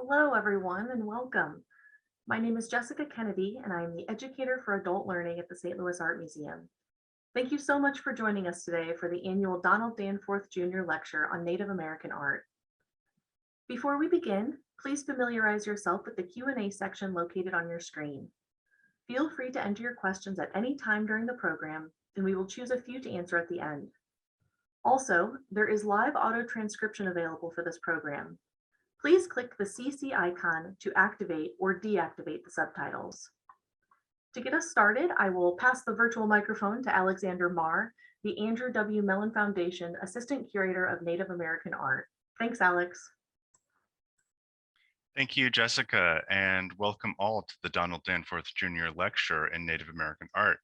Hello, everyone, and welcome. My name is Jessica Kennedy, and I am the educator for adult learning at the St. Louis Art Museum. Thank you so much for joining us today for the annual Donald Danforth Jr. Lecture on Native American Art. Before we begin, please familiarize yourself with the Q&A section located on your screen. Feel free to enter your questions at any time during the program, and we will choose a few to answer at the end. Also, there is live auto transcription available for this program. Please click the CC icon to activate or deactivate the subtitles. To get us started, I will pass the virtual microphone to Alexander Marr, the Andrew W. Mellon Foundation Assistant Curator of Native American Art. Thanks, Alex. Thank you, Jessica, and welcome all to the Donald Danforth Jr. Lecture in Native American Art.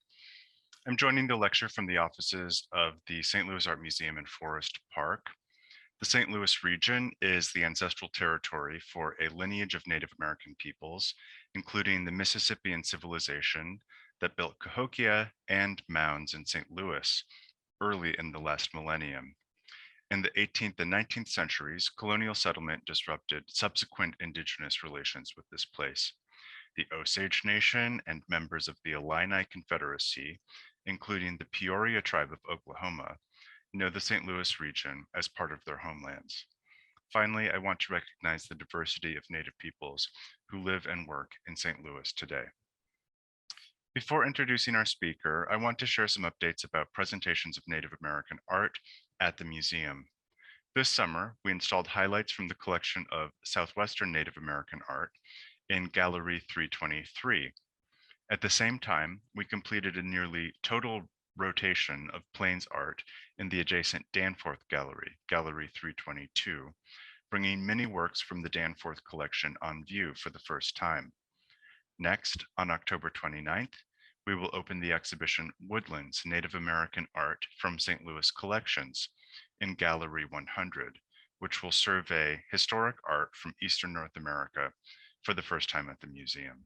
I'm joining the lecture from the offices of the St. Louis Art Museum in Forest Park. The St. Louis region is the ancestral territory for a lineage of Native American peoples, including the Mississippian civilization that built Cahokia and mounds in St. Louis early in the last millennium. In the 18th and 19th centuries, colonial settlement disrupted subsequent indigenous relations with this place. The Osage Nation and members of the Illini Confederacy, including the Peoria tribe of Oklahoma, know the St. Louis region as part of their homelands. Finally, I want to recognize the diversity of Native peoples who live and work in St. Louis today. Before introducing our speaker, I want to share some updates about presentations of Native American art at the museum. This summer, we installed highlights from the collection of Southwestern Native American art in Gallery 323. At the same time, we completed a nearly total rotation of Plains art in the adjacent Danforth Gallery, Gallery 322, bringing many works from the Danforth collection on view for the first time. Next, on October 29th, we will open the exhibition Woodlands Native American Art from St. Louis Collections in Gallery 100, which will survey historic art from Eastern North America for the first time at the museum.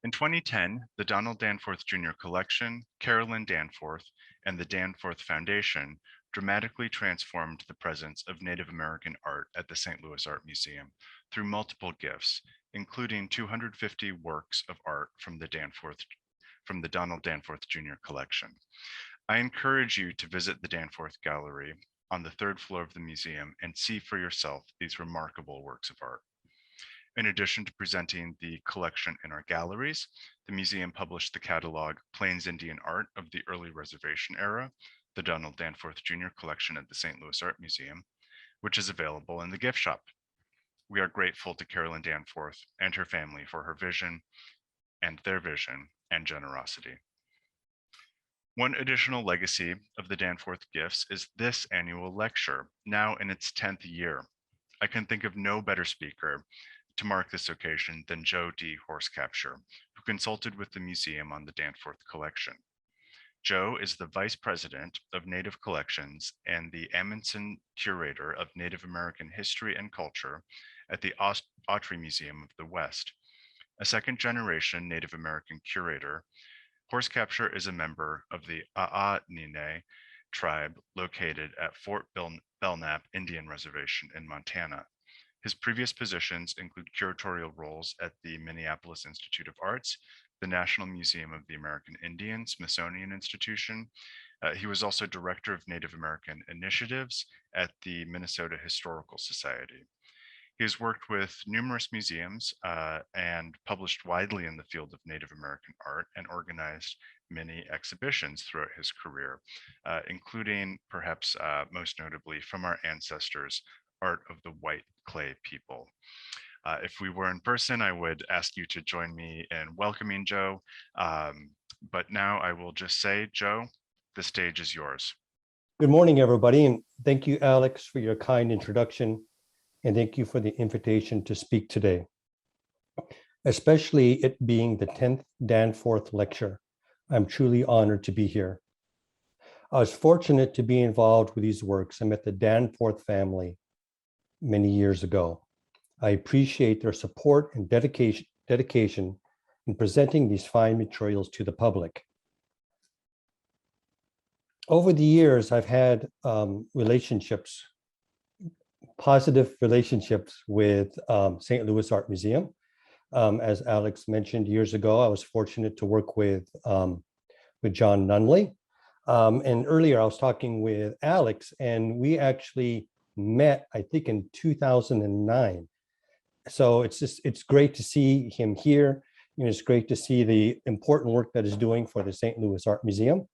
In 2010, the Donald Danforth Jr. Collection, Carolyn Danforth, and the Danforth Foundation dramatically transformed the presence of Native American art at the St. Louis Art Museum through multiple gifts, including 250 works of art from the Donald Danforth Jr. Collection. I encourage you to visit the Danforth Gallery on the third floor of the museum and see for yourself these remarkable works of art. In addition to presenting the collection in our galleries, the museum published the catalog Plains Indian Art of the Early Reservation Era, the Donald Danforth Jr. Collection at the St. Louis Art Museum, which is available in the gift shop. We are grateful to Carolyn Danforth and her family for her vision and their vision and generosity. One additional legacy of the Danforth gifts is this annual lecture, now in its 10th year. I can think of no better speaker to mark this occasion than Joe D. Horscapture, who consulted with the museum on the Danforth collection. Joe is the Vice President of Native Collections and the Amundsen Curator of Native American History and Culture at the Autry Museum of the West. A second-generation Native American curator, Horscapture is a member of the A'anine tribe located at Fort Belknap Indian Reservation in Montana. His previous positions include curatorial roles at the Minneapolis Institute of Arts, the National Museum of the American Indian, Smithsonian Institution. He was also Director of Native American Initiatives at the Minnesota Historical Society. He has worked with numerous museums and published widely in the field of Native American art and organized many exhibitions throughout his career, including perhaps most notably From Our Ancestors, Art of the White Clay People. If we were in person, I would ask you to join me in welcoming Joe. But now I will just say, Joe, the stage is yours. Good morning, everybody, and thank you, Alex, for your kind introduction, and thank you for the invitation to speak today, especially it being the 10th Danforth lecture. I'm truly honored to be here. I was fortunate to be involved with these works. I met the Danforth family many years ago. I appreciate their support and dedication in presenting these fine materials to the public. Over the years, I've had relationships positive relationships with St. Louis Art Museum. As Alex mentioned years ago, I was fortunate to work with John Nunley. And earlier I was talking with Alex, and we actually met, I think, in 2009. So it's great to see him here. You know, it's great to see the important work that he's doing for the St. Louis Art Museum.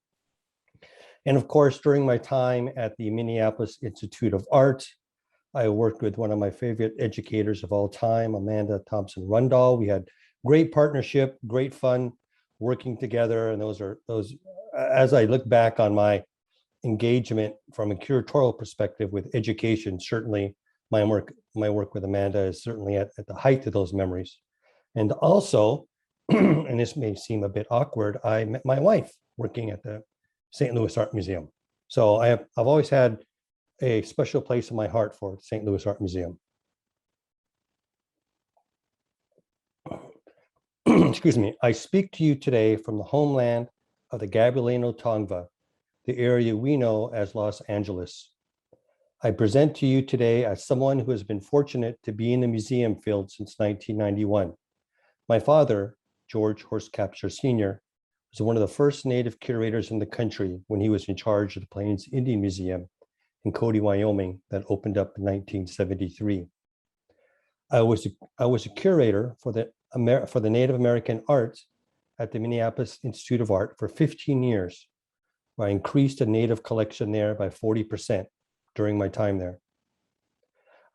And of course, during my time at the Minneapolis Institute of Art, I worked with one of my favorite educators of all time, Amanda Thompson Rundall. We had great partnership, great fun working together. And those, as I look back on my engagement from a curatorial perspective with education, certainly my work with Amanda is certainly at the height of those memories. And also, and this may seem a bit awkward, I met my wife working at the St. Louis Art Museum. So I've always had a special place in my heart for St. Louis Art Museum. Excuse me. I speak to you today from the homeland of the Gabrielino Tongva, the area we know as Los Angeles. I present to you today as someone who has been fortunate to be in the museum field since 1991. My father, George Horscapture Sr., was one of the first Native curators in the country when he was in charge of the Plains Indian Museum in Cody, Wyoming, that opened up in 1973. I was a curator for the Native American art at the Minneapolis Institute of Art for 15 years, where I increased the Native collection there by 40% during my time there.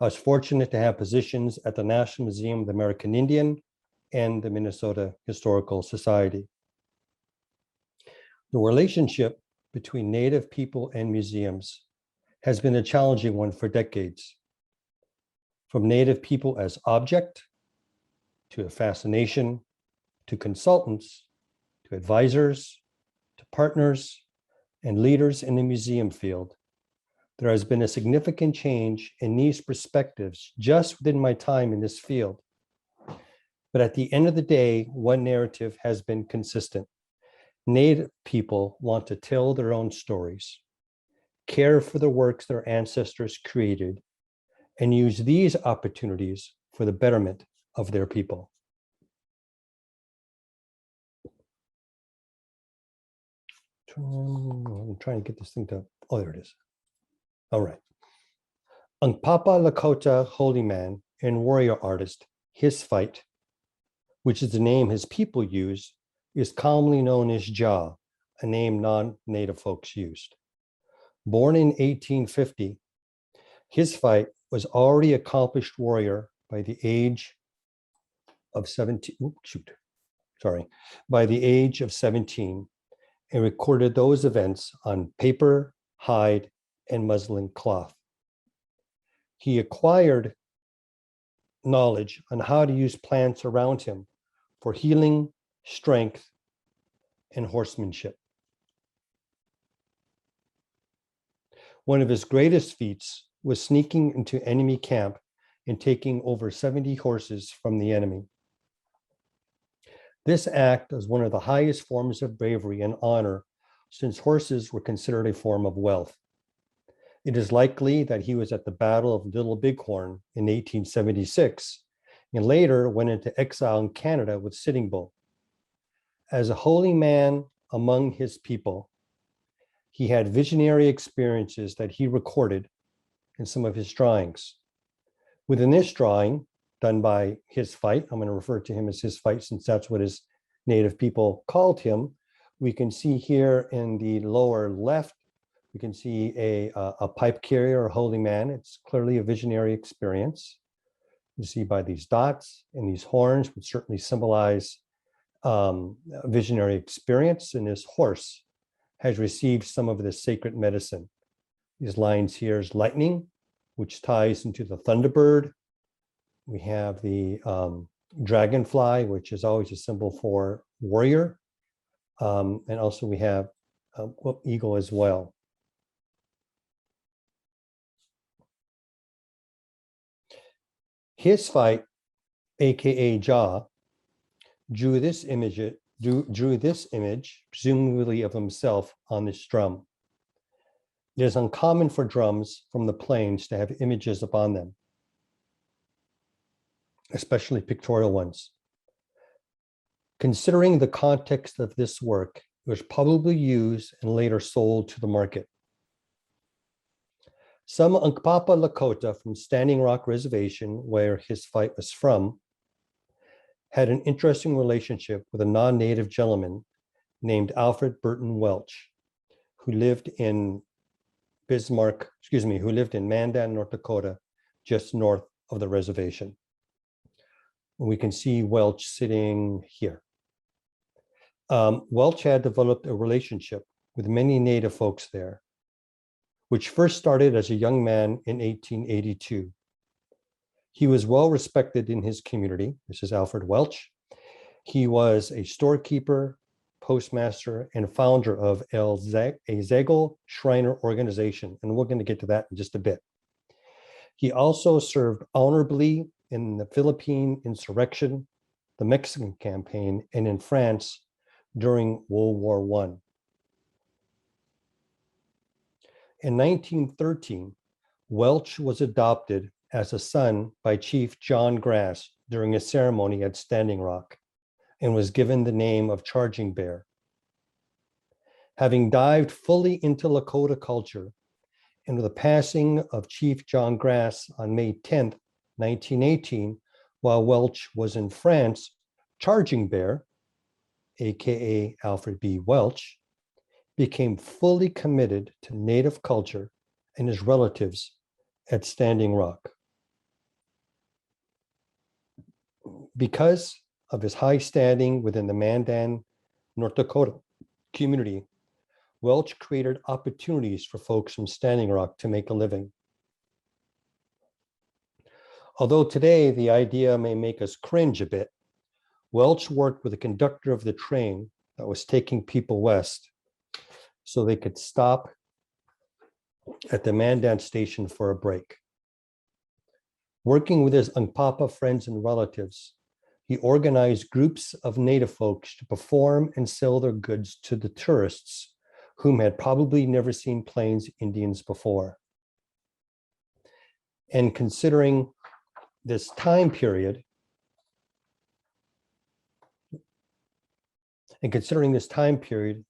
I was fortunate to have positions at the National Museum of the American Indian and the Minnesota Historical Society. The relationship between Native people and museums has been a challenging one for decades. From Native people as object, to a fascination, to consultants, to advisors, to partners, and leaders in the museum field, there has been a significant change in these perspectives just within my time in this field. But at the end of the day, one narrative has been consistent. Native people want to tell their own stories, care for the works their ancestors created, and use these opportunities for the betterment of their people. I'm trying to get this thing to, oh, there it is. All right. Ang Papa Lakota holy man and warrior artist, his fight, which is the name his people use, is commonly known as Ja, a name non-Native folks used. Born in 1850, his fight was already accomplished warrior by the age of 17, by the age of 17, and recorded those events on paper, hide, and muslin cloth. He acquired knowledge on how to use plants around him for healing, strength, and horsemanship. One of his greatest feats was sneaking into enemy camp and taking over 70 horses from the enemy. This act is one of the highest forms of bravery and honor, since horses were considered a form of wealth. It is likely that he was at the Battle of Little Bighorn in 1876, and later went into exile in Canada with Sitting Bull. As a holy man among his people, he had visionary experiences that he recorded in some of his drawings. Within this drawing, done by his fight, I'm going to refer to him as his fight since that's what his Native people called him. We can see here in the lower left, we can see a pipe carrier, a holy man. It's clearly a visionary experience. You see by these dots and these horns, which certainly symbolize visionary experience, and this horse has received some of this sacred medicine. These lines here is lightning, which ties into the thunderbird. We have the dragonfly, which is always a symbol for warrior. And also we have eagle as well. His fight, AKA Ja, drew this image, presumably of himself on this drum. It is uncommon for drums from the plains to have images upon them, especially pictorial ones. Considering the context of this work, it was probably used and later sold to the market. Some Unkpapa Lakota from Standing Rock Reservation, where his fight was from, had an interesting relationship with a non-native gentleman named Alfred Burton Welch, who lived in Mandan, North Dakota, just north of the reservation. We can see Welch sitting here. Welch had developed a relationship with many Native folks there, which first started as a young man in 1882. He was well respected in his community. This is Alfred Welch. He was a storekeeper, postmaster, and founder of a Zagle Shriner organization, and we're going to get to that in just a bit. He also served honorably in the Philippine insurrection, the Mexican campaign, and in France during World War I. In 1913, Welch was adopted as a son by Chief John Grass during a ceremony at Standing Rock and was given the name of Charging Bear. Having dived fully into Lakota culture, and with the passing of Chief John Grass on May 10th, 1918, while Welch was in France, Charging Bear, aka Alfred B. Welch, became fully committed to Native culture and his relatives at Standing Rock. Because of his high standing within the Mandan, North Dakota community, Welch created opportunities for folks from Standing Rock to make a living. Although today the idea may make us cringe a bit, Welch worked with the conductor of the train that was taking people west so they could stop at the Mandan station for a break. Working with his Unkpapa friends and relatives, he organized groups of Native folks to perform and sell their goods to the tourists whom had probably never seen Plains Indians before. And considering this time period,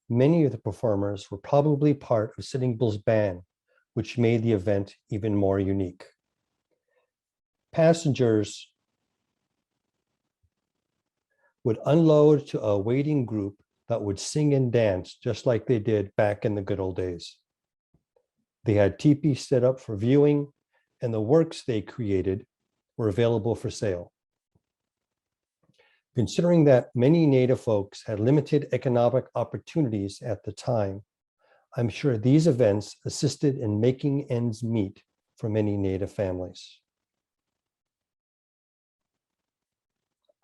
many of the performers were probably part of Sitting Bull's band, which made the event even more unique. Passengers would unload to a waiting group that would sing and dance just like they did back in the good old days. They had teepees set up for viewing, and the works they created were available for sale. Considering that many Native folks had limited economic opportunities at the time, I'm sure these events assisted in making ends meet for many Native families.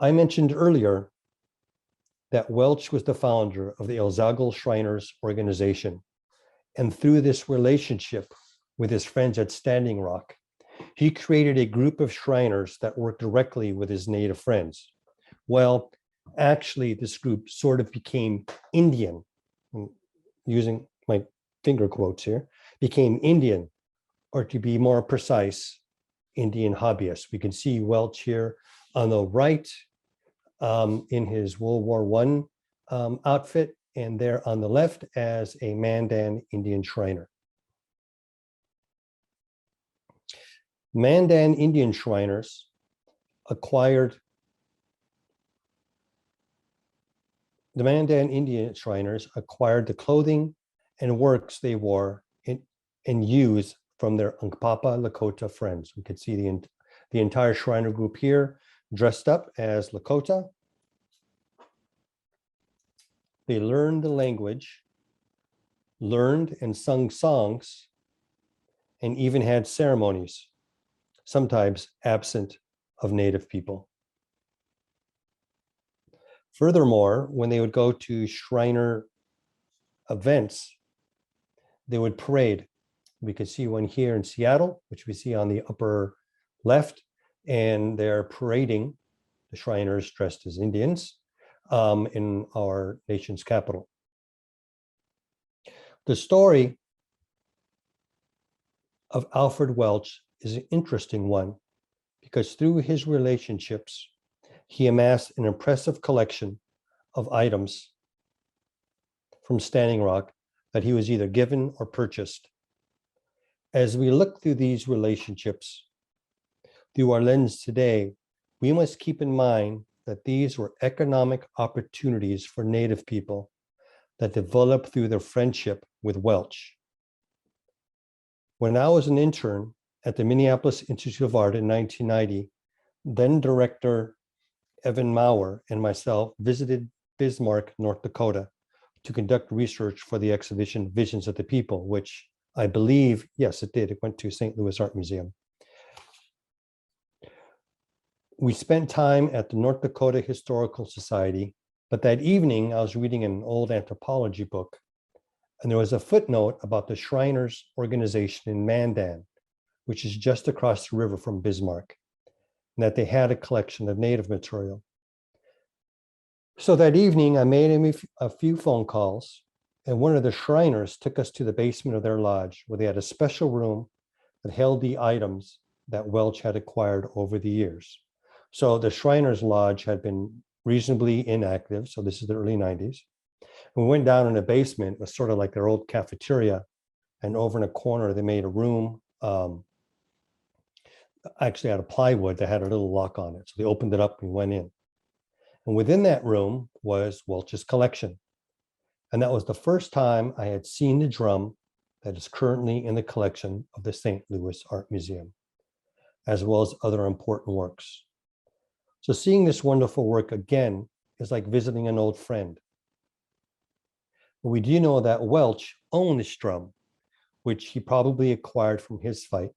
I mentioned earlier that Welch was the founder of the Zagle Shriners organization. And through this relationship with his friends at Standing Rock, he created a group of Shriners that worked directly with his Native friends. Well, actually, this group sort of became Indian, using my finger quotes here, became Indian, or to be more precise, Indian hobbyists. We can see Welch here on the right in his World War I outfit, and there on the left as a Mandan Indian Shriner. Mandan Indian Shriners acquired the clothing and works they wore and used from their Unkpapa Lakota friends. We could see the entire Shriner group here dressed up as Lakota. They learned the language, learned and sung songs, and even had ceremonies, sometimes absent of Native people. Furthermore, when they would go to Shriner events, they would parade. We could see one here in Seattle, which we see on the upper left, and they're parading the Shriners dressed as Indians in our nation's capital. The story of Alfred Welch is an interesting one because through his relationships, he amassed an impressive collection of items from Standing Rock that he was either given or purchased. As we look through these relationships through our lens today, we must keep in mind that these were economic opportunities for Native people that developed through their friendship with Welch. When I was an intern at the Minneapolis Institute of Art in 1990, then director Evan Maurer and myself visited Bismarck, North Dakota, to conduct research for the exhibition Visions of the People, which I believe, yes, it did. It went to St. Louis Art Museum. We spent time at the North Dakota Historical Society, but that evening I was reading an old anthropology book, and there was a footnote about the Shriners organization in Mandan, which is just across the river from Bismarck, and that they had a collection of Native material. So that evening, I made a few phone calls, and one of the Shriners took us to the basement of their lodge, where they had a special room that held the items that Welch had acquired over the years. So the Shriners Lodge had been reasonably inactive. So this is the early 90s. We went down in the basement. It was sort of like their old cafeteria. And over in a corner, they made a room, actually out of plywood that had a little lock on it. So they opened it up and went in. And within that room was Welch's collection. And that was the first time I had seen the drum that is currently in the collection of the St. Louis Art Museum, as well as other important works. So seeing this wonderful work again is like visiting an old friend. But we do know that Welch owned this drum, which he probably acquired from his fight,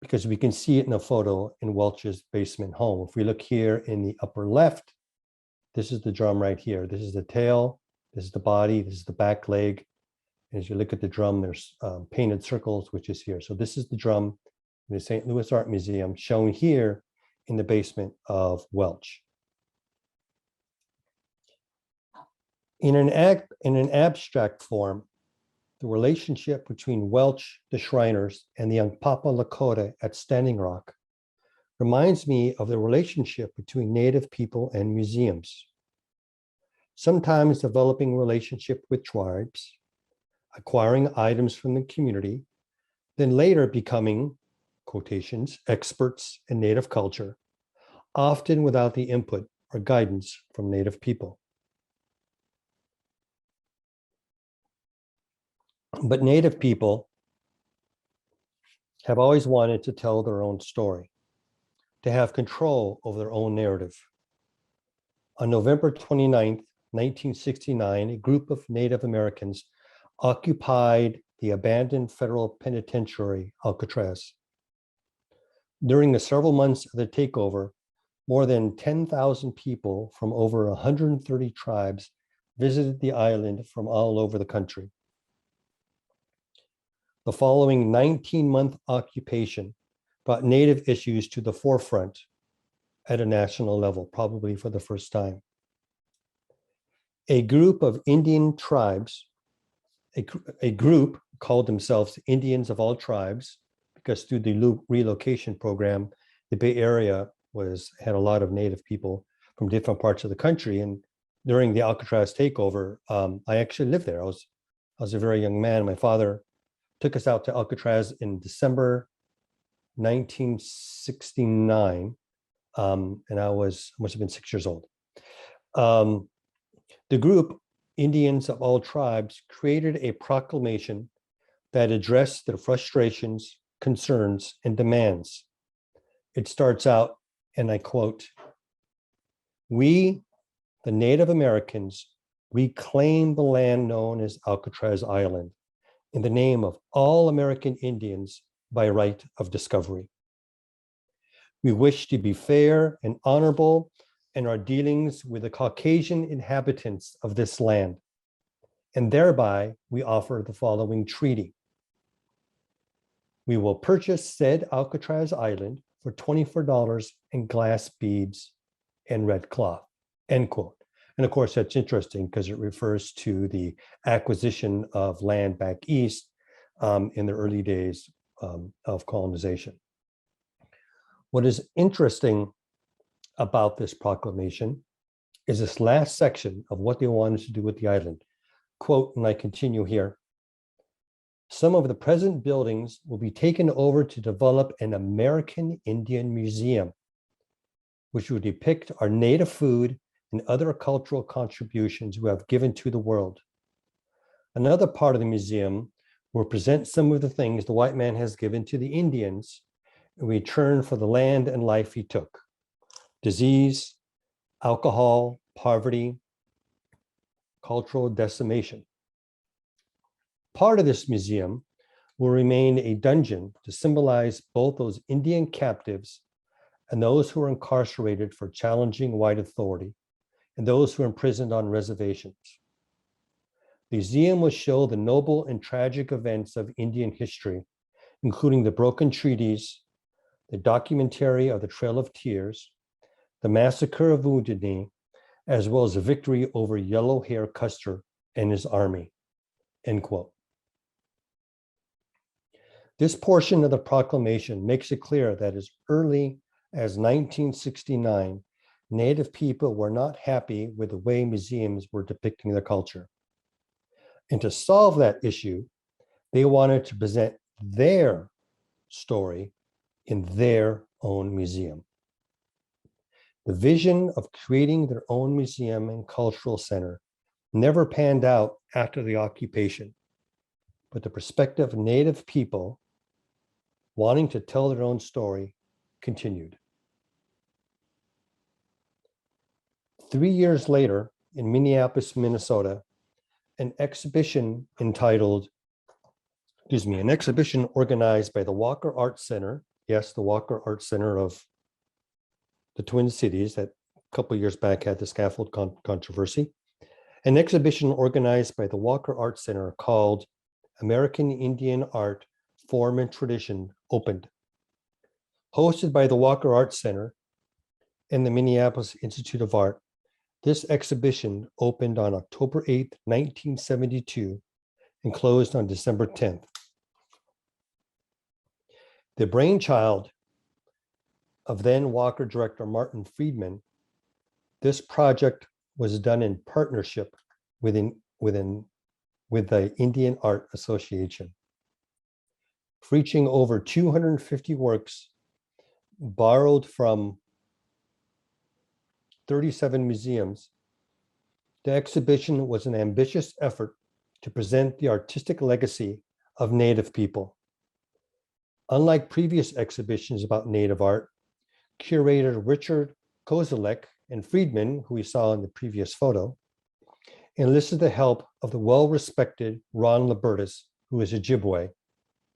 because we can see it in a photo in Welch's basement home. If we look here in the upper left, this is the drum right here. This is the tail, this is the body, this is the back leg. And as you look at the drum, there's painted circles, which is here. So this is the drum in the St. Louis Art Museum, shown here in the basement of Welch. In an abstract form, the relationship between Welch, the Shriners, and the Unkpapa Lakota at Standing Rock reminds me of the relationship between Native people and museums. Sometimes developing relationship with tribes, acquiring items from the community, then later becoming, quotations, experts in Native culture, often without the input or guidance from Native people. But Native people have always wanted to tell their own story, to have control over their own narrative. On November 29th, 1969, a group of Native Americans occupied the abandoned federal penitentiary, Alcatraz. During the several months of the takeover, more than 10,000 people from over 130 tribes visited the island from all over the country. The following 19-month occupation brought Native issues to the forefront at a national level, probably for the first time. A group of Indian tribes, a group called themselves Indians of All Tribes, because through the relocation program, the Bay Area had a lot of Native people from different parts of the country. And during the Alcatraz takeover, I actually lived there. I was a very young man. My father took us out to Alcatraz in December 1969, and I must have been 6 years old. The group, Indians of All Tribes, created a proclamation that addressed their frustrations, concerns, and demands. It starts out, and I quote, "We, the Native Americans, reclaim the land known as Alcatraz Island in the name of all American Indians by right of discovery. We wish to be fair and honorable in our dealings with the Caucasian inhabitants of this land, and thereby we offer the following treaty. We will purchase said Alcatraz Island for $24 in glass beads and red cloth," end quote. And of course, that's interesting because it refers to the acquisition of land back east in the early days of colonization. What is interesting about this proclamation is this last section of what they wanted to do with the island. Quote, and I continue here, some of the present buildings will be taken over to develop an American Indian museum, which will depict our native food and other cultural contributions we have given to the world. Another part of the museum will present some of the things the white man has given to the Indians in return for the land and life he took: disease, alcohol, poverty, cultural decimation. Part of this museum will remain a dungeon to symbolize both those Indian captives and those who are incarcerated for challenging white authority, and those who are imprisoned on reservations. The museum will show the noble and tragic events of Indian history, including the broken treaties, the documentary of the Trail of Tears, the massacre of Wounded Knee, as well as the victory over Yellow Hair Custer and his army, end quote. This portion of the proclamation makes it clear that as early as 1969, Native people were not happy with the way museums were depicting their culture. And to solve that issue, they wanted to present their story in their own museum. The vision of creating their own museum and cultural center never panned out after the occupation, but the perspective of Native people wanting to tell their own story continued. 3 years later, in Minneapolis, Minnesota, an exhibition organized by the Walker Art Center, yes, the Walker Art Center of the Twin Cities that a couple of years back had the scaffold controversy, an exhibition organized by the Walker Art Center called American Indian Art, Form and Tradition opened. Hosted by the Walker Art Center and the Minneapolis Institute of Art, this exhibition opened on October 8th, 1972, and closed on December 10th. The brainchild of then Walker director Martin Friedman, this project was done in partnership with the Indian Art Association. Featuring over 250 works borrowed from 37 museums, the exhibition was an ambitious effort to present the artistic legacy of Native people. Unlike previous exhibitions about Native art, curator Richard Kozelek and Friedman, who we saw in the previous photo, enlisted the help of the well-respected Ron Libertus, who is Ojibwe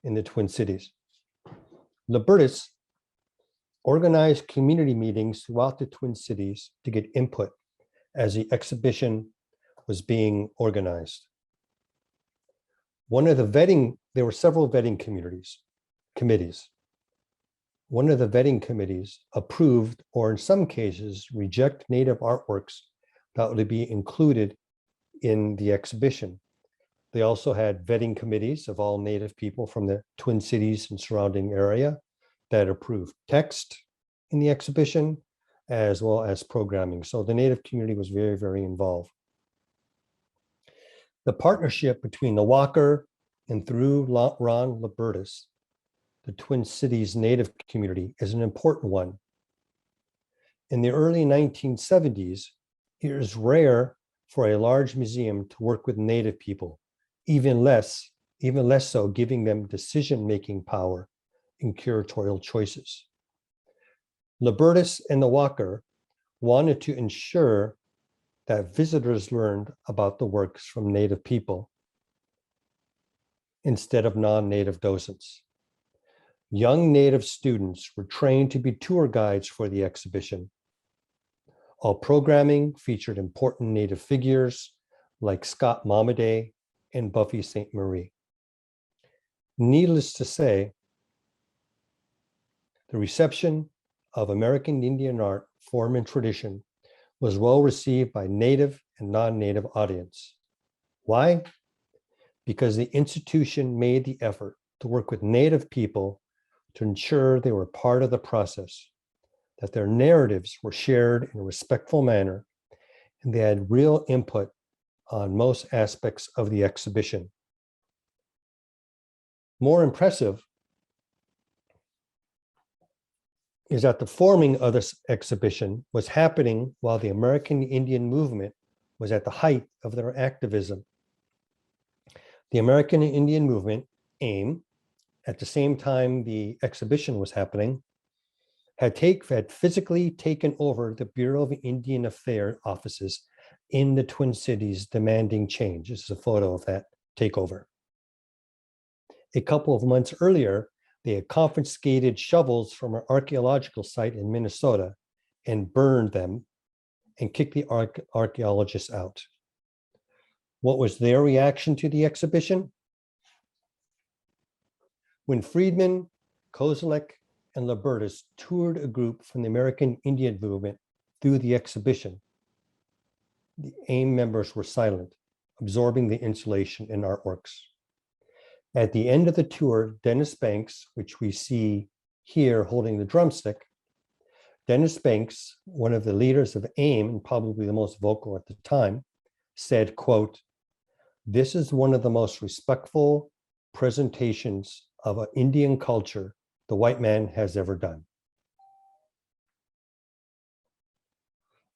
in the Twin Cities. Libertus organized community meetings throughout the Twin Cities to get input as the exhibition was being organized. There were several vetting committees. One of the vetting committees approved, or in some cases, reject Native artworks that would be included in the exhibition. They also had vetting committees of all Native people from the Twin Cities and surrounding area that approved text in the exhibition, as well as programming. So the Native community was very, very involved. The partnership between the Walker and through Ron Libertus, the Twin Cities Native community, is an important one. In the early 1970s, it was rare for a large museum to work with Native people, even less so giving them decision-making power in curatorial choices. Libertus and the Walker wanted to ensure that visitors learned about the works from Native people instead of non-Native docents. Young Native students were trained to be tour guides for the exhibition. All programming featured important Native figures like Scott Momaday and Buffy St. Marie. Needless to say, the reception of American Indian art, form, and tradition was well received by Native and non-Native audience. Why? Because the institution made the effort to work with Native people to ensure they were part of the process, that their narratives were shared in a respectful manner, and they had real input on most aspects of the exhibition. More impressive is that the forming of this exhibition was happening while the American Indian movement was at the height of their activism. The American Indian movement, AIM, at the same time the exhibition was happening, had physically taken over the Bureau of Indian Affairs offices in the Twin Cities, demanding change. This is a photo of that takeover. A couple of months earlier, they had confiscated shovels from an archaeological site in Minnesota and burned them and kicked the archaeologists out. What was their reaction to the exhibition? When Friedman, Kozelek, and Libertus toured a group from the American Indian movement through the exhibition, the AIM members were silent, absorbing the installation and artworks. At the end of the tour, Dennis Banks, which we see here holding the drumstick, Dennis Banks, one of the leaders of AIM and probably the most vocal at the time, said, quote, "This is one of the most respectful presentations of an Indian culture the white man has ever done."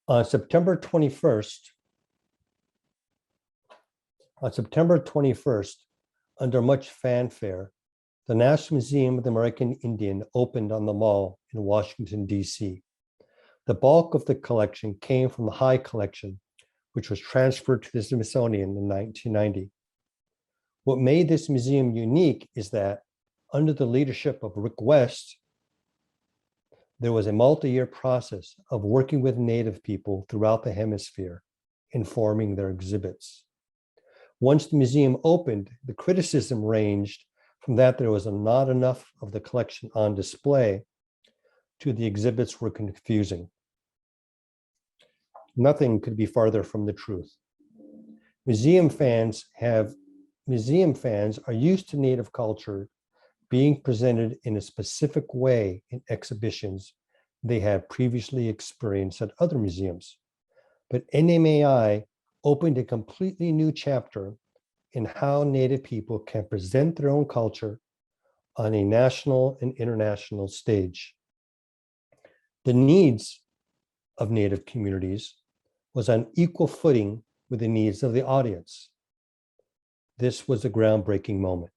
On September 21st, under much fanfare, the National Museum of the American Indian opened on the Mall in Washington, D.C. The bulk of the collection came from the High Collection, which was transferred to the Smithsonian in 1990. What made this museum unique is that under the leadership of Rick West, there was a multi-year process of working with Native people throughout the hemisphere, informing their exhibits. Once the museum opened, the criticism ranged from that there was not enough of the collection on display to the exhibits were confusing. Nothing could be farther from the truth. Museum fans are used to Native culture being presented in a specific way in exhibitions they had previously experienced at other museums. But NMAI opened a completely new chapter in how Native people can present their own culture on a national and international stage. The needs of Native communities was on equal footing with the needs of the audience. This was a groundbreaking moment.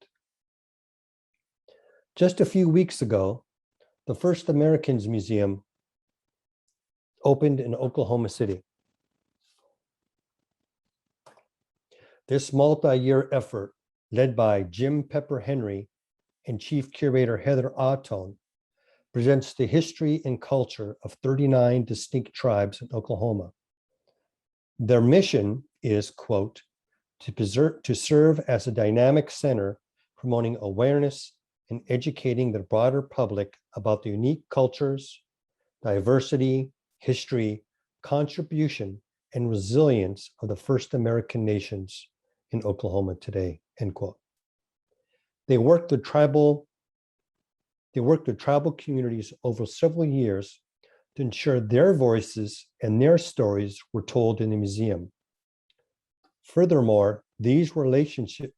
Just a few weeks ago, the First Americans Museum opened in Oklahoma City. This multi-year effort, led by Jim Pepper Henry and Chief Curator Heather Autone, presents the history and culture of 39 distinct tribes in Oklahoma. Their mission is, quote, to serve as a dynamic center promoting awareness and educating the broader public about the unique cultures, diversity, history, contribution, and resilience of the first American nations in Oklahoma today, end quote. They worked with tribal communities over several years to ensure their voices and their stories were told in the museum. Furthermore, these relationships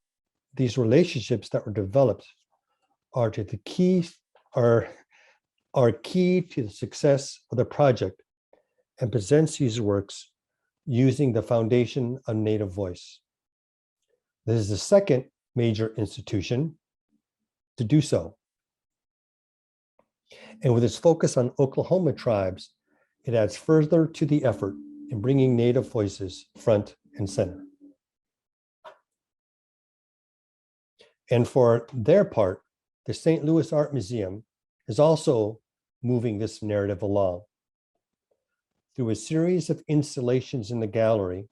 that were developed are key to the success of the project and presents these works using the foundation of Native voice. This is the second major institution to do so. And with its focus on Oklahoma tribes, it adds further to the effort in bringing Native voices front and center. And for their part, the St. Louis Art Museum is also moving this narrative along. Through a series of installations in the gallery,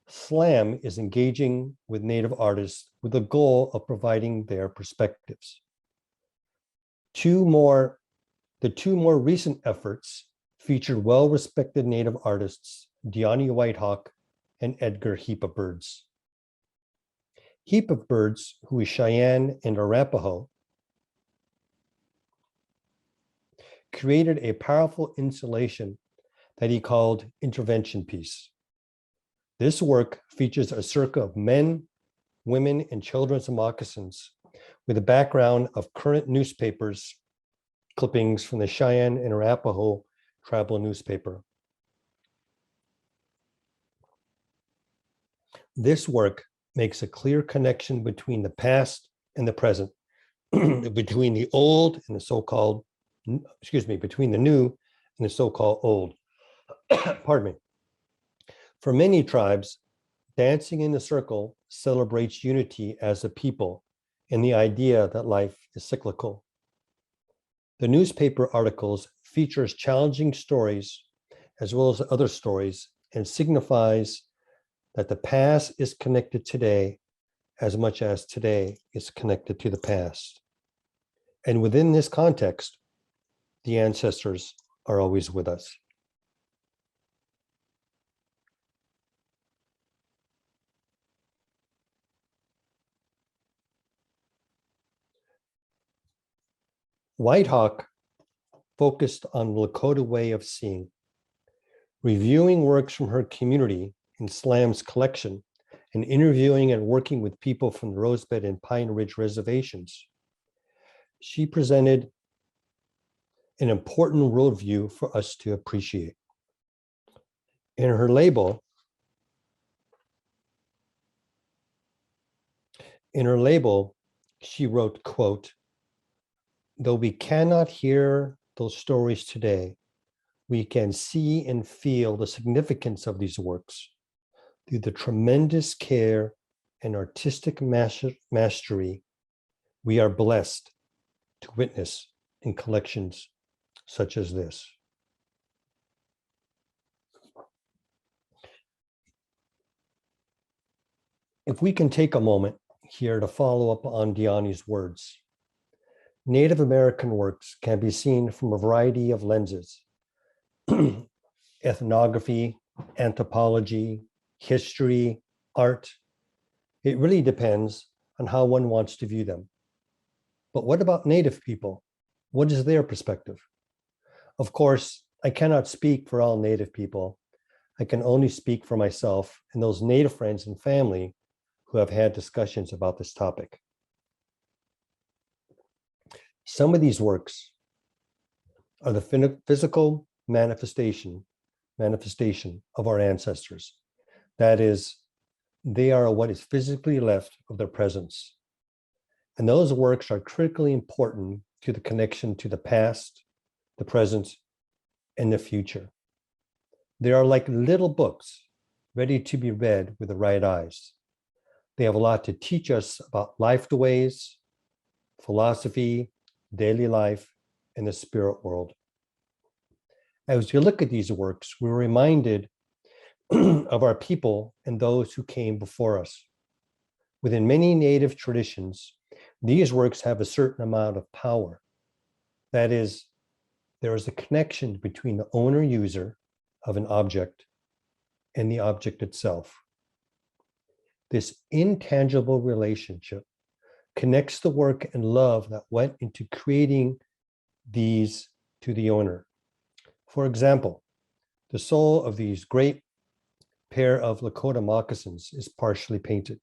SLAM is engaging with Native artists with the goal of providing their perspectives. The two more recent efforts featured well-respected Native artists, Deani Whitehawk and Edgar Heap of Birds. Heap of Birds, who is Cheyenne and Arapaho, created a powerful installation that he called Intervention Piece. This work features a circle of men, women, and children's moccasins with a background of current newspapers, clippings from the Cheyenne and Arapaho tribal newspaper. This work makes a clear connection between the past and the present, between the old and the so-called, between the new and the so-called old. Pardon me. For many tribes, dancing in the circle celebrates unity as a people and the idea that life is cyclical. The newspaper articles features challenging stories as well as other stories and signifies that the past is connected today as much as today is connected to the past. And within this context, the ancestors are always with us. Whitehawk focused on the Lakota way of seeing, reviewing works from her community in SLAM's collection and interviewing and working with people from the Rosebud and Pine Ridge reservations. She presented an important worldview for us to appreciate. In her label, she wrote, quote, "Though we cannot hear those stories today, we can see and feel the significance of these works through the tremendous care and artistic mastery we are blessed to witness in collections such as this." If we can take a moment here to follow up on Diani's words, Native American works can be seen from a variety of lenses: ethnography, anthropology, history, art. It really depends on how one wants to view them. But what about Native people? What is their perspective? Of course, I cannot speak for all Native people. I can only speak for myself and those Native friends and family who have had discussions about this topic. Some of these works are the physical manifestation of our ancestors. That is, they are what is physically left of their presence. And those works are critically important to the connection to the past, the present, and the future. They are like little books ready to be read with the right eyes. They have a lot to teach us about life ways, philosophy, daily life, and the spirit world. As we look at these works, we're reminded of our people and those who came before us. Within many Native traditions, these works have a certain amount of power. That is, there is a connection between the owner-user of an object and the object itself. This intangible relationship connects the work and love that went into creating these to the owner. For example, the sole of these great pair of Lakota moccasins is partially painted.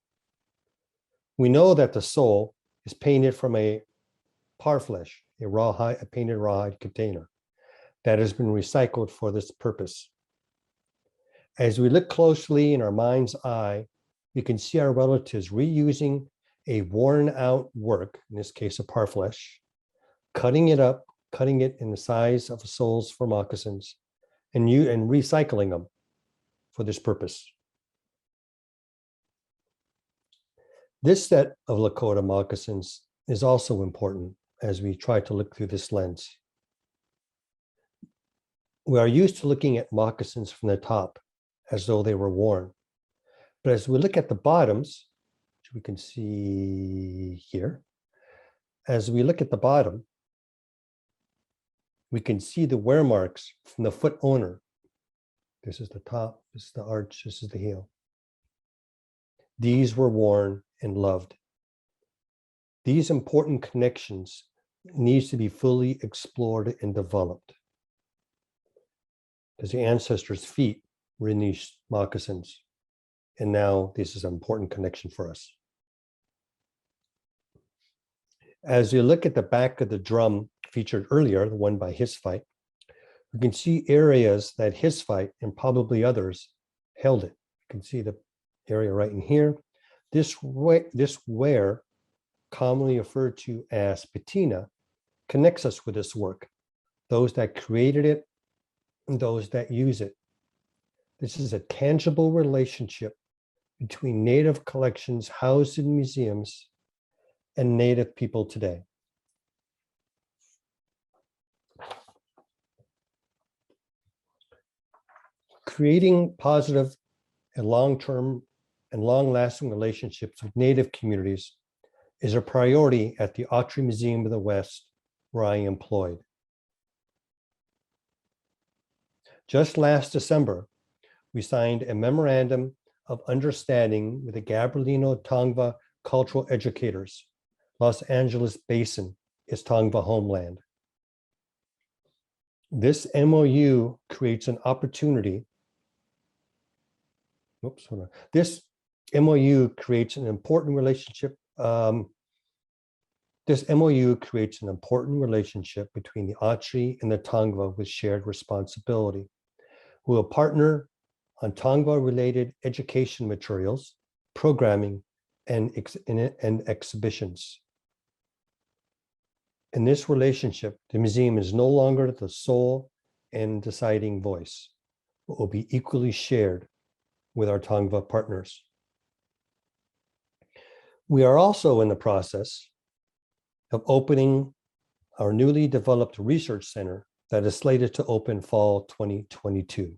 We know that the sole is painted from a parfleche, a painted rawhide container that has been recycled for this purpose. As we look closely in our mind's eye, we can see our relatives reusing a worn out work, in this case a parfleche, cutting it in the size of soles for moccasins, and recycling them for this purpose. This set of Lakota moccasins is also important as we try to look through this lens. We are used to looking at moccasins from the top as though they were worn. But as we look at the bottoms, which we can see here, as we look at the bottom, we can see the wear marks from the foot owner. This is the top, this is the arch, this is the heel. These were worn and loved. These important connections needs to be fully explored and developed, because the ancestors' feet were in these moccasins. And now this is an important connection for us. As you look at the back of the drum featured earlier, the one by Hisfite, you can see areas that Hisfite and probably others held it. You can see the area right in here. This ware, commonly referred to as patina, connects us with this work, those that created it and those that use it. This is a tangible relationship between Native collections housed in museums and Native people today. Creating positive and long-term and long-lasting relationships with Native communities is a priority at the Autry Museum of the West, where I am employed. Just last December, we signed a memorandum of understanding with the Gabrielino Tongva cultural educators. Los Angeles Basin is Tongva homeland. This MOU creates an opportunity. Oops, hold on. This MOU creates an important relationship. This MOU creates an important relationship between the Autry and the Tongva with shared responsibility. We will partner on Tongva-related education materials, programming, and exhibitions. In this relationship, the museum is no longer the sole and deciding voice, but will be equally shared with our Tongva partners. We are also in the process of opening our newly developed research center that is slated to open fall 2022.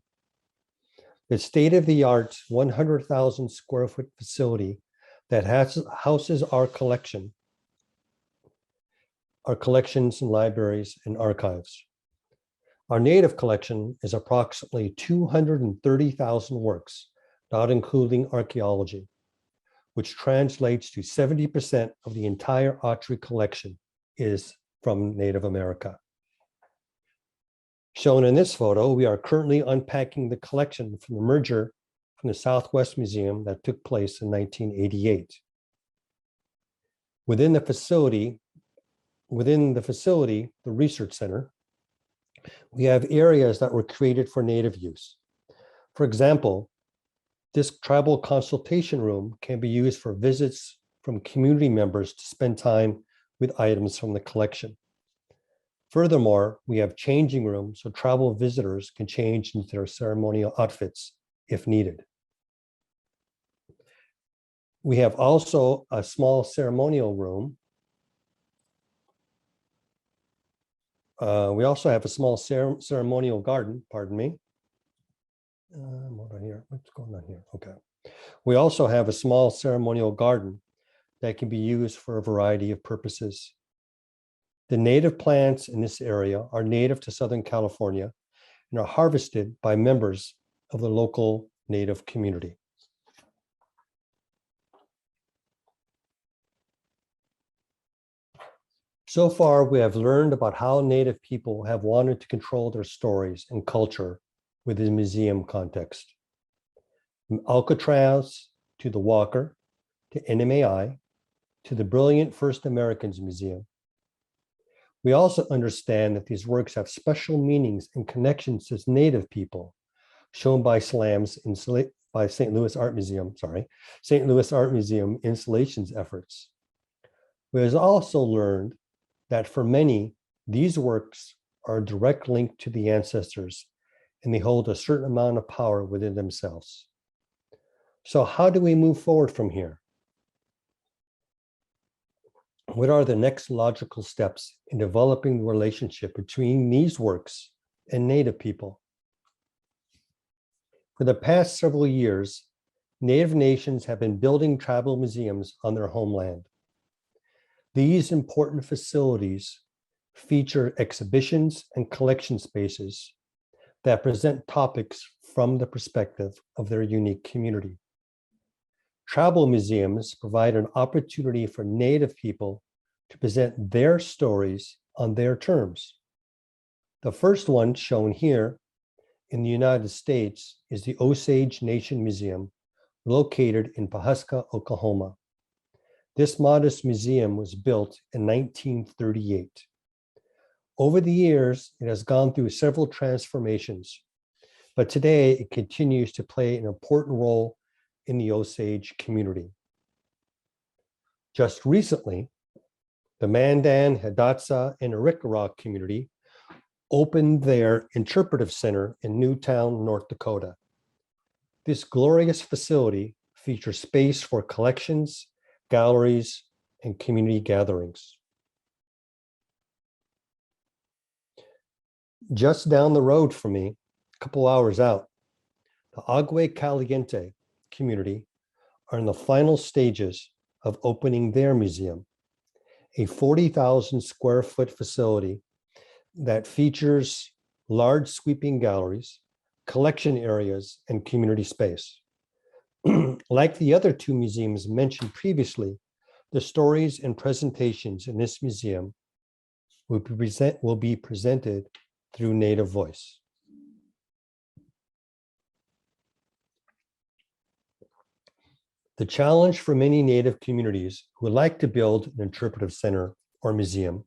The state-of-the-art 100,000 square foot facility that houses our collections and libraries and archives. Our Native collection is approximately 230,000 works, not including archaeology, which translates to 70% of the entire Autry collection is from Native America. Shown in this photo, we are currently unpacking the collection from the merger from the Southwest Museum that took place in 1988. Within the facility, the research center, we have areas that were created for Native use. For example, this tribal consultation room can be used for visits from community members to spend time with items from the collection. Furthermore, we have changing rooms so tribal visitors can change into their ceremonial outfits if needed. We have also a small ceremonial room. We also have a small ceremonial garden, pardon me. Hold on here, what's going on here? Okay. We also have a small ceremonial garden that can be used for a variety of purposes. The native plants in this area are native to Southern California and are harvested by members of the local Native community. So far, we have learned about how Native people have wanted to control their stories and culture within the museum context. From Alcatraz to the Walker, to NMAI, to the brilliant First Americans Museum. We also understand that these works have special meanings and connections to Native people, shown by SLAM's by St. Louis Art Museum installations efforts. We have also learned that for many, these works are a direct link to the ancestors, and they hold a certain amount of power within themselves. So how do we move forward from here? What are the next logical steps in developing the relationship between these works and Native people? For the past several years, Native nations have been building tribal museums on their homeland. These important facilities feature exhibitions and collection spaces that present topics from the perspective of their unique community. Travel museums provide an opportunity for Native people to present their stories on their terms. The first one shown here in the United States is the Osage Nation Museum, located in Pawhuska, Oklahoma. This modest museum was built in 1938. Over the years, it has gone through several transformations, but today it continues to play an important role in the Osage community. Just recently, the Mandan, Hidatsa, and Arikara community opened their interpretive center in Newtown, North Dakota. This glorious facility features space for collections, galleries, and community gatherings. Just down the road from me, a couple hours out, the Agua Caliente community are in the final stages of opening their museum, a 40,000 square foot facility that features large sweeping galleries, collection areas, and community space. Like the other two museums mentioned previously, the stories and presentations in this museum will be presented through Native voice. The challenge for many Native communities who would like to build an interpretive center or museum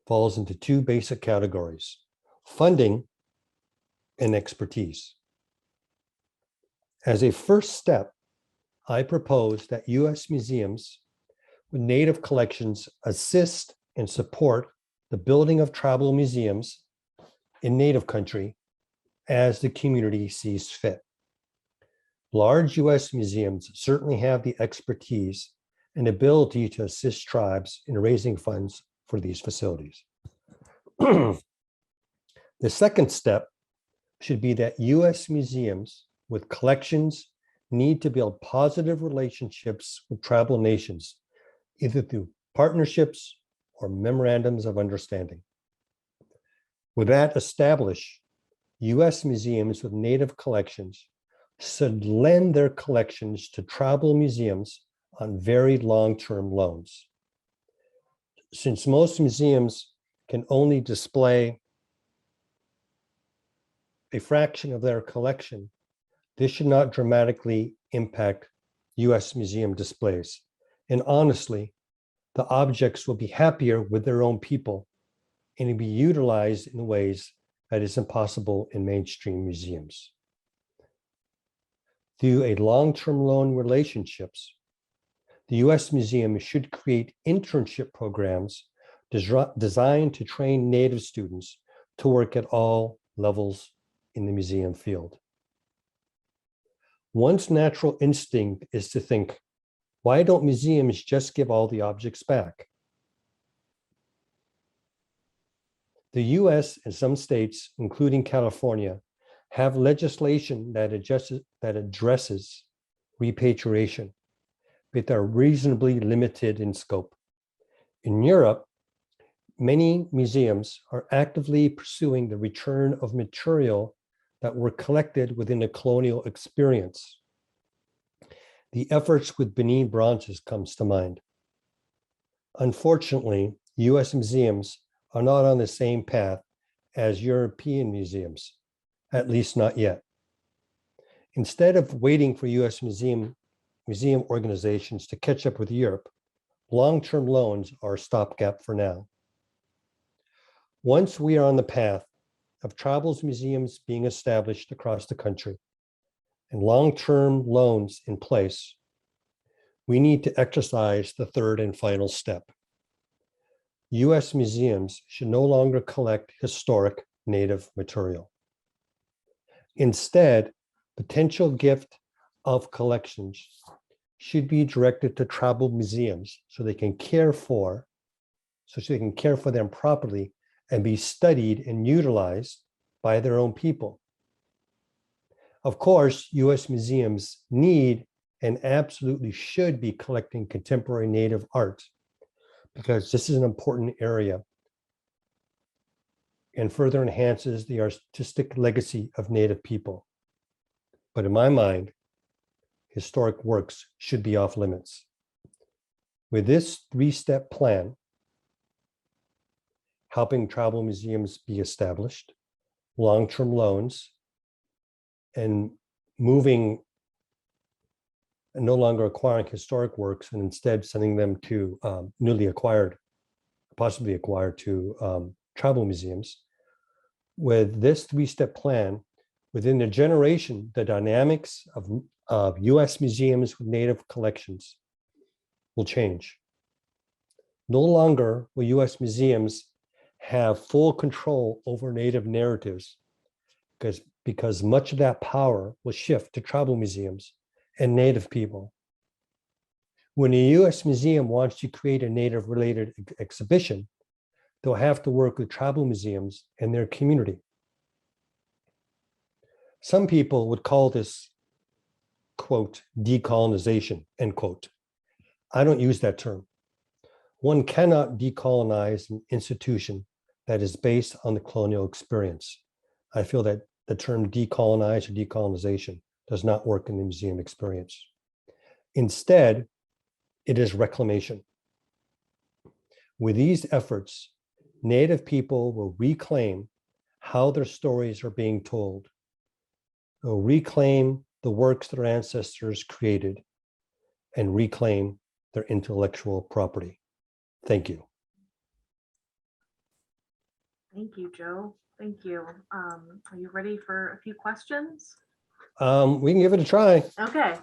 falls into two basic categories: funding and expertise. As a first step, I propose that U.S. museums with Native collections assist and support the building of tribal museums in Native country as the community sees fit. Large U.S. museums certainly have the expertise and ability to assist tribes in raising funds for these facilities. The second step should be that U.S. museums with collections need to build positive relationships with tribal nations, either through partnerships or memorandums of understanding. With that established, U.S. museums with Native collections should lend their collections to tribal museums on very long-term loans. Since most museums can only display a fraction of their collection, this should not dramatically impact U.S. museum displays. And honestly, the objects will be happier with their own people and be utilized in ways that is impossible in mainstream museums. Through a long-term loan relationships, the U.S. Museum should create internship programs designed to train Native students to work at all levels in the museum field. One's natural instinct is to think, why don't museums just give all the objects back? The US and some states, including California, have legislation that addresses repatriation, but are reasonably limited in scope. In Europe, many museums are actively pursuing the return of material that were collected within a colonial experience. The efforts with Benin bronzes comes to mind. Unfortunately, US museums are not on the same path as European museums, at least not yet. Instead of waiting for US museum organizations to catch up with Europe, long-term loans are a stopgap for now. Once we are on the path of tribal museums being established across the country and long-term loans in place, we need to exercise the third and final step. US museums should no longer collect historic Native material. Instead, potential gift of collections should be directed to tribal museums so they can care for them properly and be studied and utilized by their own people. Of course, US museums need and absolutely should be collecting contemporary Native art because this is an important area and further enhances the artistic legacy of Native people. But in my mind, historic works should be off limits. With this 3-step plan, helping tribal museums be established, long-term loans, and moving and no longer acquiring historic works and instead sending them to newly acquired, possibly acquired to tribal museums. With this 3-step plan, within a generation, the dynamics of US museums with Native collections will change. No longer will US museums have full control over Native narratives because much of that power will shift to tribal museums and Native people. When a US museum wants to create a Native related exhibition, they'll have to work with tribal museums and their community. Some people would call this, quote, decolonization, end quote. I don't use that term. One cannot decolonize an institution that is based on the colonial experience. I feel that the term decolonize or decolonization does not work in the museum experience. Instead, it is reclamation. With these efforts, Native people will reclaim how their stories are being told. They'll reclaim the works their ancestors created and reclaim their intellectual property. Thank you. Thank you, Joe. Thank you. Are you ready for a few questions? We can give it a try. Okay.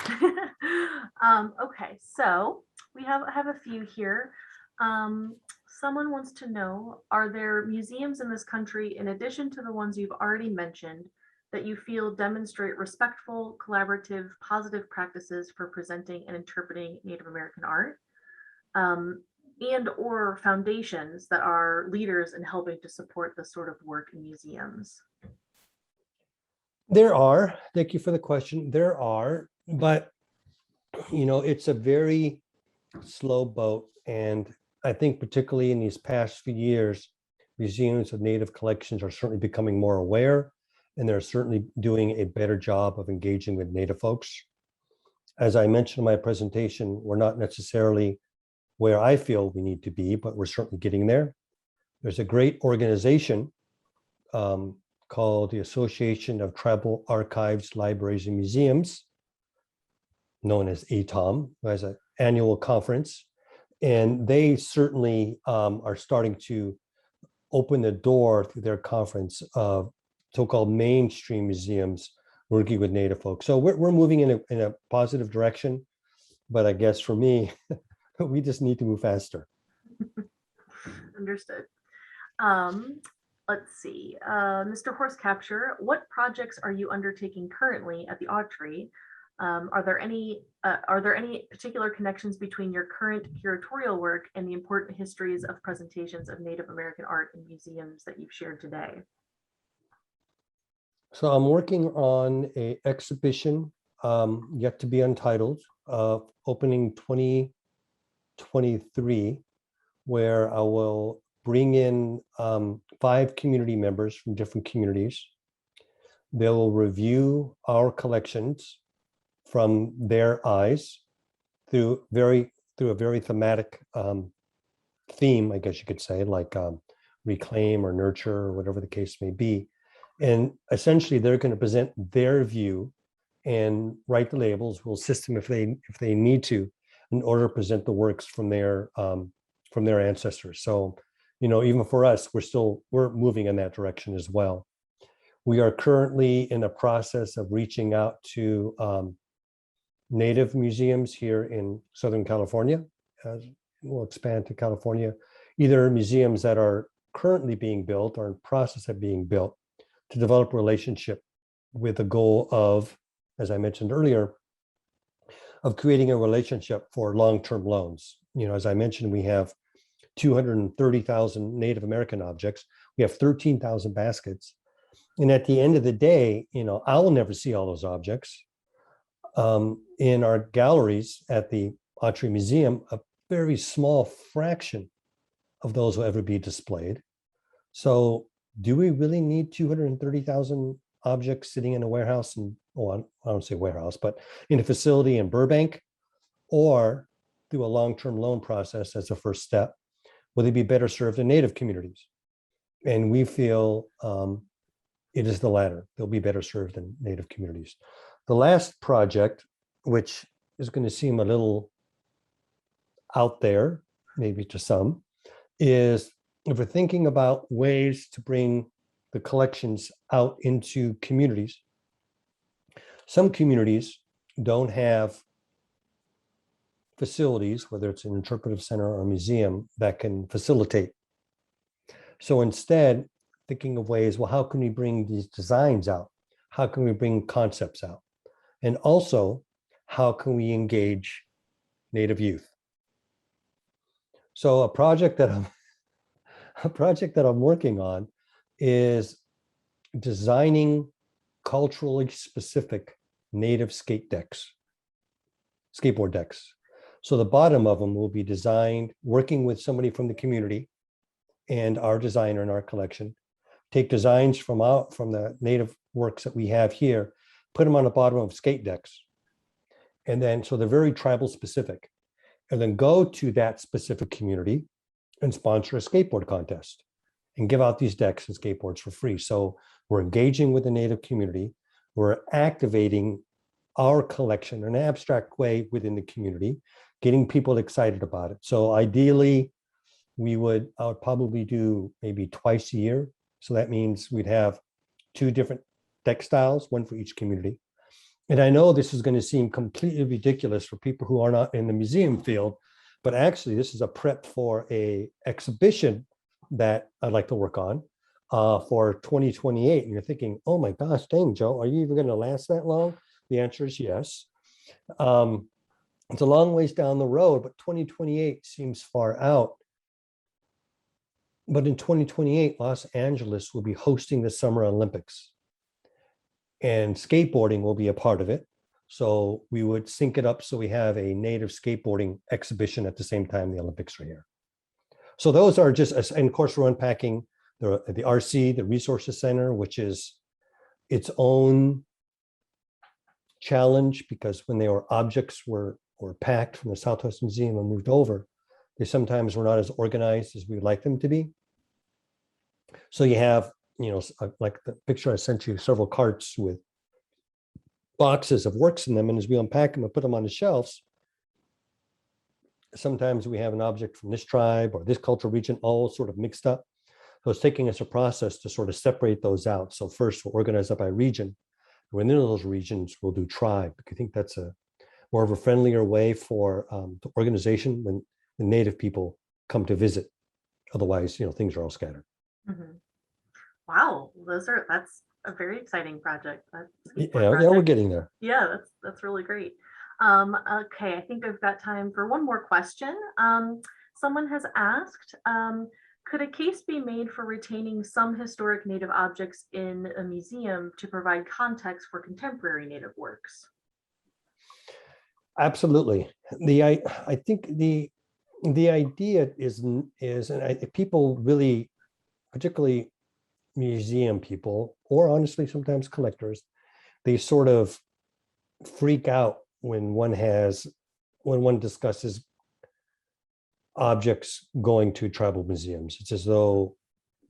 Okay, so we have a few here. Someone wants to know, are there museums in this country, in addition to the ones you've already mentioned, that you feel demonstrate respectful, collaborative, positive practices for presenting and interpreting Native American art? And or foundations that are leaders in helping to support this sort of work in museums? There are. Thank you for the question. There are, but it's a very slow boat. And I think particularly in these past few years, museums of Native collections are certainly becoming more aware, and they're certainly doing a better job of engaging with Native folks. As I mentioned in my presentation, we're not necessarily where I feel we need to be, but we're certainly getting there. There's a great organization called the Association of Tribal Archives, Libraries, and Museums, known as ATOM, who has an annual conference. And they certainly are starting to open the door through their conference of so-called mainstream museums working with Native folks. So we're moving in a positive direction, but I guess for me, we just need to move faster. Understood. Let's see. Mr. Horse Capture, what projects are you undertaking currently at the Autry? Are there any particular connections between your current curatorial work and the important histories of presentations of Native American art in museums that you've shared today? So I'm working on an exhibition yet to be untitled, opening 2023, where I will bring in 5 community members from different communities. They will review our collections from their eyes through a very thematic theme, I guess you could say, like reclaim or nurture or whatever the case may be. And essentially, they're going to present their view and write the labels. We'll assist them if they need to, in order to present the works from their ancestors. So, even for us, we're moving in that direction as well. We are currently in the process of reaching out to Native museums here in Southern California. We'll expand to California, either museums that are currently being built or in process of being built, to develop a relationship with the goal of, as I mentioned earlier, of creating a relationship for long-term loans. As I mentioned, we have 230,000 Native American objects. We have 13,000 baskets. And at the end of the day, I will never see all those objects. In our galleries at the Autry Museum, a very small fraction of those will ever be displayed. So do we really need 230,000 object sitting in a warehouse and, well, I don't say warehouse, but in a facility in Burbank, or through a long-term loan process as a first step, will they be better served in Native communities? And we feel it is the latter. They'll be better served in Native communities. The last project, which is going to seem a little out there, maybe to some, is if we're thinking about ways to bring the collections out into communities. Some communities don't have facilities, whether it's an interpretive center or a museum, that can facilitate. So instead, thinking of ways, well, how can we bring these designs out? How can we bring concepts out? And also, how can we engage Native youth? So a project that I'm working on is designing culturally specific Native skateboard decks. So the bottom of them will be designed working with somebody from the community and our designer in our collection. Take designs from the Native works that we have here, put them on the bottom of skate decks. And then, so they're very tribal specific. And then go to that specific community and sponsor a skateboard contest and give out these decks and skateboards for free. So we're engaging with the Native community. We're activating our collection in an abstract way within the community, getting people excited about it. So ideally, I would probably do maybe twice a year. So that means we'd have 2 different deck styles, one for each community. And I know this is going to seem completely ridiculous for people who are not in the museum field, but actually this is a prep for a exhibition that I'd like to work on for 2028. And you're thinking, oh my gosh, dang, Joe, are you even going to last that long? The answer is yes. It's a long ways down the road, but 2028 seems far out. But in 2028, Los Angeles will be hosting the Summer Olympics. And skateboarding will be a part of it. So we would sync it up so we have a Native skateboarding exhibition at the same time the Olympics are here. So those are just, and of course, we're unpacking the RC, the Resources Center, which is its own challenge, because when objects were packed from the Southwest Museum and moved over, they sometimes were not as organized as we'd like them to be. So you have, like the picture I sent you, several carts with boxes of works in them. And as we unpack them and put them on the shelves, sometimes we have an object from this tribe or this cultural region all sort of mixed up. So it's taking us a process to sort of separate those out. So first we'll organize that by region. Within those regions, we'll do tribe. I think that's a more of a friendlier way for the organization when the Native people come to visit. Otherwise, things are all scattered. Mhm. Wow, that's a very exciting project. Yeah, we're getting there. Yeah, that's really great. Okay, I think I've got time for one more question. Someone has asked, could a case be made for retaining some historic Native objects in a museum to provide context for contemporary Native works? Absolutely. I think the idea is, and people really, particularly museum people, or honestly sometimes collectors, they sort of freak out when one discusses objects going to tribal museums. It's as though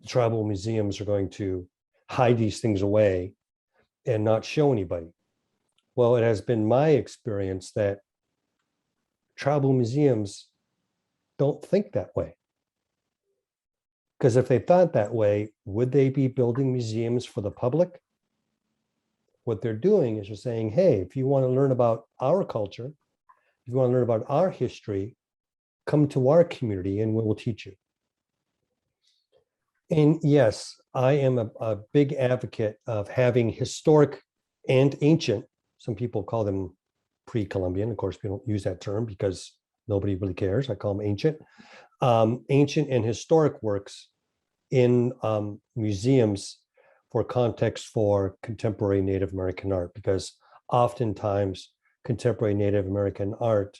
tribal museums are going to hide these things away and not show anybody. Well, it has been my experience that tribal museums don't think that way. Because if they thought that way, would they be building museums for the public? What they're doing is they're saying, hey, if you want to learn about our culture, if you want to learn about our history, come to our community and we will teach you. And yes, I am a big advocate of having historic and ancient, some people call them pre-Columbian. Of course, we don't use that term because nobody really cares. I call them ancient. Ancient and historic works in museums for context for contemporary Native American art, because oftentimes contemporary Native American art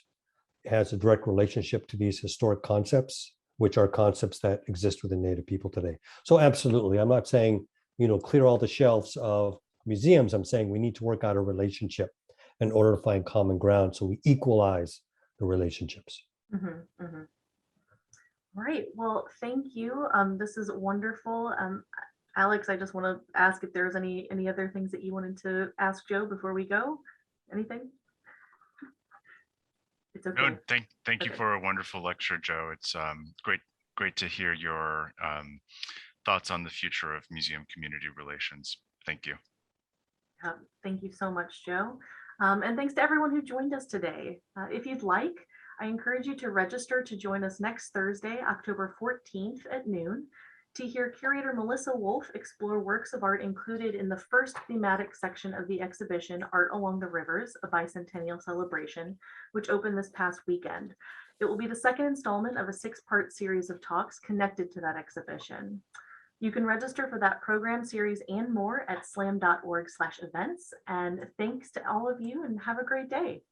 has a direct relationship to these historic concepts, which are concepts that exist within Native people today. So absolutely, I'm not saying, clear all the shelves of museums. I'm saying we need to work out a relationship in order to find common ground so we equalize the relationships. Mhm, mhm. Right. Well, thank you. This is wonderful. Alex, I just want to ask if there's any other things that you wanted to ask Joe before we go. Anything? It's No, okay. thank you Okay. for a wonderful lecture, Joe. It's great to hear your thoughts on the future of museum community relations. Thank you. Thank you so much, Joe. And thanks to everyone who joined us today. If you'd like, I encourage you to register to join us next Thursday, October 14th at noon, to hear curator Melissa Wolf explore works of art included in the first thematic section of the exhibition, Art Along the Rivers, a Bicentennial Celebration, which opened this past weekend. It will be the second installment of a 6-part series of talks connected to that exhibition. You can register for that program series and more at slam.org/events. And thanks to all of you and have a great day.